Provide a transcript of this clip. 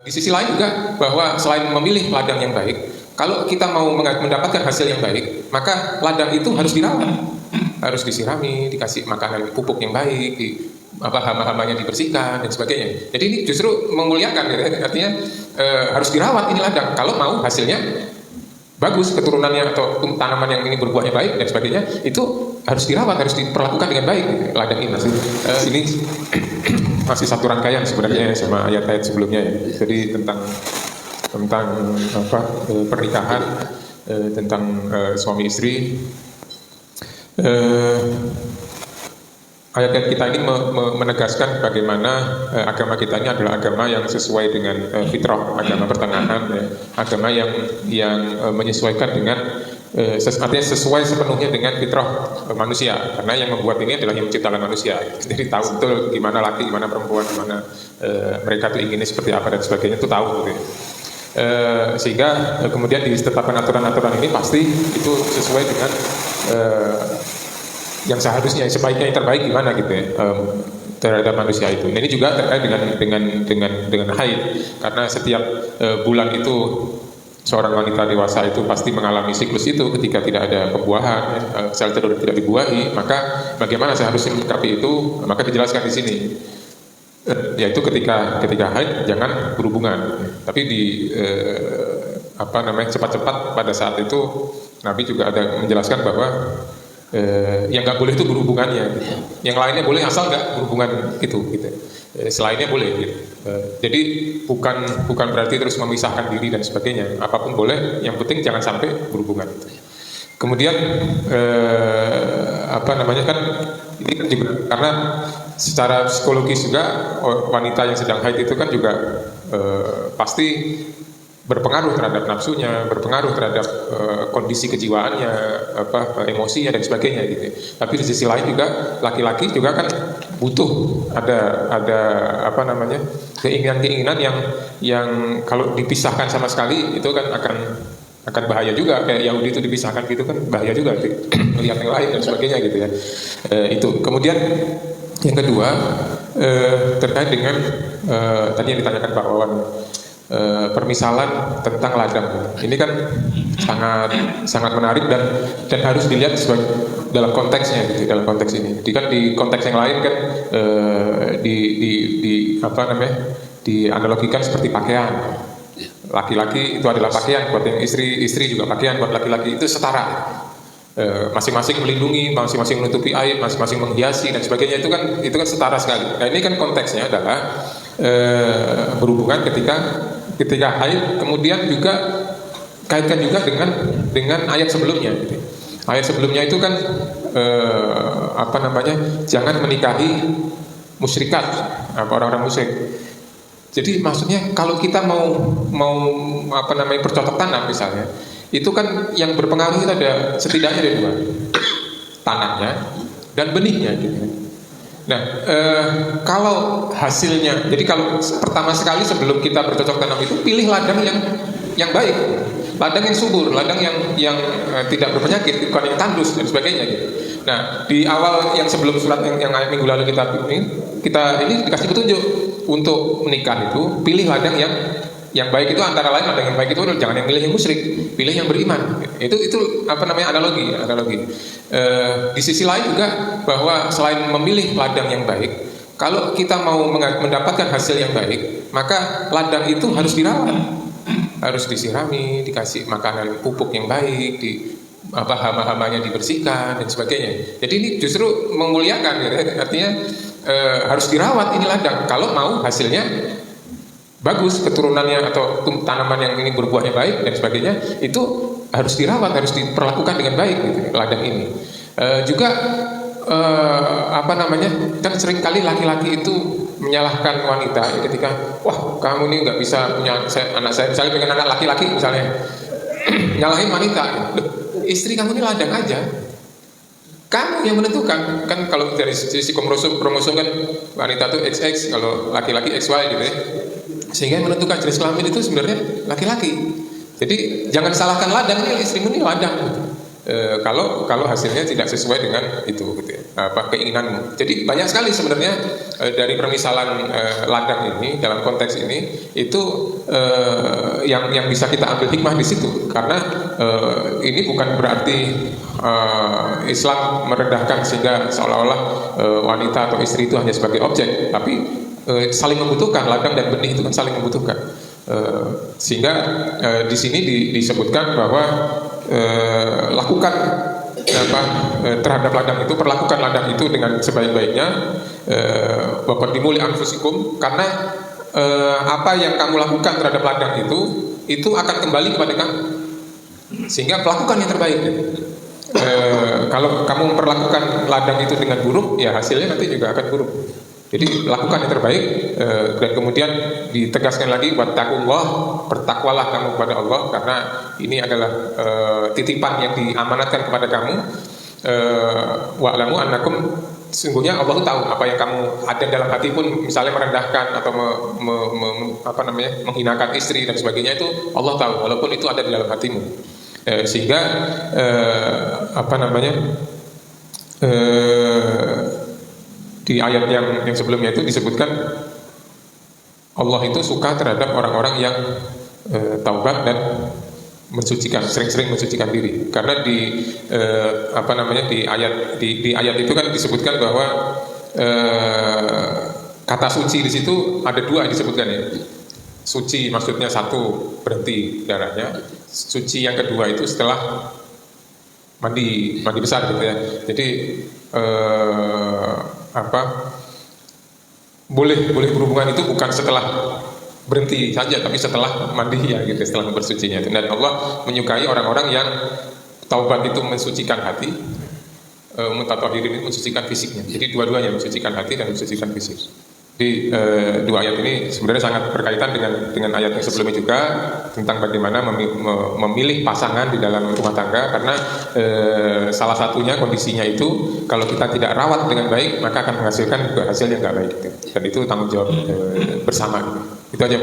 Di sisi lain juga bahwa selain memilih ladang yang baik, kalau kita mau mendapatkan hasil yang baik, maka ladang itu harus dirawat, harus disirami, dikasih makanan pupuk yang baik, hama-hamanya dibersihkan dan sebagainya. Jadi ini justru memuliakan, ya. Artinya harus dirawat ini ladang. Kalau mau hasilnya bagus, keturunannya atau tanaman yang ini berbuahnya baik dan sebagainya, itu harus dirawat, harus diperlakukan dengan baik ladang ini. Ini masih satu rangkaian sebenarnya sama ayat-ayat sebelumnya, ya. Jadi tentang pernikahan, tentang suami istri. Ayat-ayat kita ini menegaskan bagaimana agama kita ini adalah agama yang sesuai dengan fitrah, agama pertengahan, ya. Agama yang menyesuaikan dengan artinya sesuai sepenuhnya dengan fitrah manusia, karena yang membuat ini adalah yang menciptakan manusia. Jadi tahu betul gimana laki, gimana perempuan, gimana mereka tuh inginnya seperti apa dan sebagainya, itu tahu gitu, ya. Sehingga kemudian ditetapkan aturan-aturan ini pasti itu sesuai dengan yang seharusnya, sebaiknya yang terbaik gimana gitu, ya, terhadap manusia itu. Nah, ini juga terkait dengan haid, karena setiap bulan itu seorang wanita dewasa itu pasti mengalami siklus itu ketika tidak ada pembuahan, sel telur tidak dibuahi, maka bagaimana seharusnya menyikapi itu, maka dijelaskan di sini, yaitu ketika haid jangan berhubungan, tapi cepat-cepat pada saat itu Nabi juga ada menjelaskan bahwa yang nggak boleh itu berhubungannya, gitu. Yang lainnya boleh asal nggak berhubungan itu, gitu. Selainnya boleh, gitu. Jadi bukan berarti terus memisahkan diri dan sebagainya. Apapun boleh, yang penting jangan sampai berhubungan. Kemudian kan ini kan juga karena secara psikologis juga wanita yang sedang haid itu kan juga pasti berpengaruh terhadap nafsunya, berpengaruh terhadap kondisi kejiwaannya, emosinya dan sebagainya gitu. Tapi di sisi lain juga laki-laki juga kan butuh ada keinginan-keinginan yang kalau dipisahkan sama sekali itu kan akan bahaya juga, kayak Yahudi itu dipisahkan gitu kan bahaya juga melihat yang lain dan sebagainya gitu, ya. Itu. Kemudian yang kedua terkait dengan tadi yang ditanyakan Pak Wawan, permisalan tentang ladang. Ini kan sangat menarik dan harus dilihat dalam konteksnya, gitu, dalam konteks ini. Jadi kan di konteks yang lain kan dianalogikan seperti pakaian. Laki-laki itu adalah pakaian buat yang istri juga pakaian buat laki-laki, itu setara. Masing-masing melindungi, masing-masing menutupi aib, masing-masing menghiasi dan sebagainya, itu kan setara sekali. Nah, ini kan konteksnya adalah berhubungan ketika haid, kemudian juga kaitkan juga dengan ayat sebelumnya. Ayat sebelumnya itu kan jangan menikahi musyrikat, orang-orang musyrik. Jadi maksudnya kalau kita mau bercocok tanam misalnya, itu kan yang berpengaruh itu setidaknya ada dua, tanahnya dan benihnya, gitu. Nah, kalau hasilnya, jadi kalau pertama sekali sebelum kita bercocok tanam itu pilih ladang yang baik, ladang yang subur, ladang yang tidak berpenyakit, bukan yang tandus dan sebagainya, gitu. Nah, di awal yang sebelum surat yang minggu lalu kita ini dikasih petunjuk untuk menikah itu pilih ladang yang baik, itu antara lain ladang yang baik itu jangan yang milih yang musyrik, pilih yang beriman. Itu analogi. Di sisi lain juga bahwa selain memilih ladang yang baik, kalau kita mau mendapatkan hasil yang baik, maka ladang itu harus dirawat, harus disirami, dikasih makanan pupuk yang baik, hama-hamanya dibersihkan dan sebagainya. Jadi ini justru memuliakan, ya. Artinya harus dirawat ini ladang. Kalau mau hasilnya bagus, keturunannya atau tanaman yang ini berbuahnya baik dan sebagainya, itu harus dirawat, harus diperlakukan dengan baik, gitu, ladang ini. Kan seringkali laki-laki itu menyalahkan wanita ketika, wah kamu ini nggak bisa punya anak saya, misalnya pengen anak laki-laki misalnya, nyalahin wanita. Istri kamu ini ladang aja, kamu yang menentukan. Kan kalau dari sisi kromosom kan wanita tuh XX, kalau laki-laki XY, gitu, ya. Sehingga yang menentukan jenis kelamin itu sebenarnya laki-laki. Jadi jangan salahkan ladang, ini istrimu ini ladang, gitu. Kalau hasilnya tidak sesuai dengan itu gitu ya, keinginanmu. Jadi banyak sekali sebenarnya dari permisalan ladang ini dalam konteks ini itu yang bisa kita ambil hikmah di situ, karena ini bukan berarti Islam merendahkan sehingga seolah-olah wanita atau istri itu hanya sebagai objek, tapi saling membutuhkan. Ladang dan benih itu kan saling membutuhkan. Sehingga di sini disebutkan bahwa lakukan terhadap ladang itu, perlakukan ladang itu dengan sebaik-baiknya, wa qaddimu li anfusikum, karena apa yang kamu lakukan terhadap ladang itu akan kembali kepada kamu, sehingga pelakukan yang terbaik. Kalau kamu memperlakukan ladang itu dengan buruk, ya hasilnya nanti juga akan buruk. Jadi lakukan yang terbaik, dan kemudian ditegaskan lagi, wattaqullah, bertakwalah kamu kepada Allah, karena ini adalah titipan yang diamanatkan kepada kamu. Wa'lamu annakum, sesungguhnya Allah tahu apa yang kamu ada dalam hati pun, misalnya merendahkan atau menghinakan istri dan sebagainya, itu Allah tahu, walaupun itu ada di dalam hatimu. Sehingga di ayat yang sebelumnya itu disebutkan Allah itu suka terhadap orang-orang yang taubat dan mensucikan, sering-sering mensucikan diri. Karena di ayat itu kan disebutkan bahwa kata suci di situ ada dua yang disebutkan ya. Suci maksudnya satu, berhenti darahnya. Suci yang kedua itu setelah mandi besar gitu ya. Jadi boleh berhubungan itu bukan setelah berhenti saja, tapi setelah mandi ya gitu, setelah bersucinya itu. Dan Allah menyukai orang-orang yang taubat itu mensucikan hati, mutatahhirin itu mensucikan fisiknya. Jadi dua-duanya, mensucikan hati dan mensucikan fisik. Di dua ayat ini sebenarnya sangat berkaitan dengan ayat yang sebelumnya juga, tentang bagaimana memilih pasangan di dalam rumah tangga. Karena salah satunya kondisinya itu, kalau kita tidak rawat dengan baik, maka akan menghasilkan juga hasil yang nggak baik gitu. Dan itu tanggung jawab bersama gitu. Itu aja,